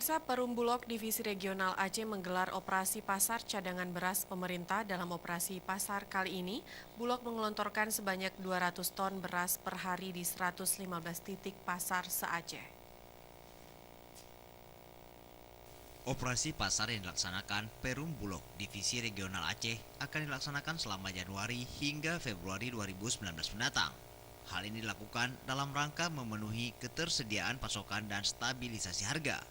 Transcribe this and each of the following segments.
Pemirsa, Perum Bulog Divisi Regional Aceh menggelar operasi pasar cadangan beras pemerintah. Dalam operasi pasar kali ini, Bulog mengelontorkan sebanyak 200 ton beras per hari di 115 titik pasar se-Aceh. Operasi pasar yang dilaksanakan Perum Bulog Divisi Regional Aceh akan dilaksanakan selama Januari hingga Februari 2019 mendatang. Hal ini dilakukan dalam rangka memenuhi ketersediaan pasokan dan stabilisasi harga.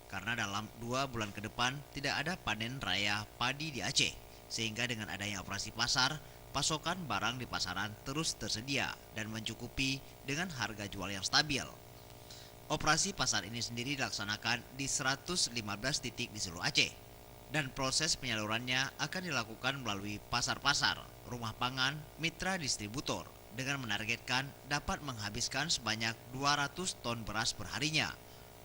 Karena dalam 2 bulan ke depan tidak ada panen raya padi di Aceh, sehingga dengan adanya operasi pasar, pasokan barang di pasaran terus tersedia dan mencukupi dengan harga jual yang stabil. Operasi pasar ini sendiri dilaksanakan di 115 titik di seluruh Aceh, dan proses penyalurannya akan dilakukan melalui pasar-pasar, rumah pangan, mitra distributor, dengan menargetkan dapat menghabiskan sebanyak 200 ton beras perharinya.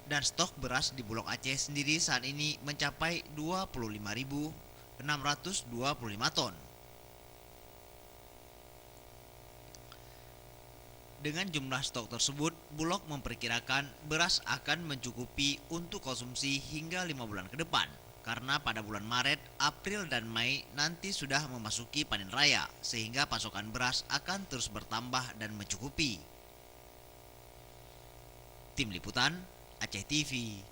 Dan stok beras di Bulog Aceh sendiri saat ini mencapai 25.625 ton. Dengan jumlah stok tersebut, Bulog memperkirakan beras akan mencukupi untuk konsumsi hingga 5 bulan ke depan. Karena pada bulan Maret, April, dan Mei nanti sudah memasuki panen raya, sehingga pasokan beras akan terus bertambah dan mencukupi. Tim Liputan, Aceh TV.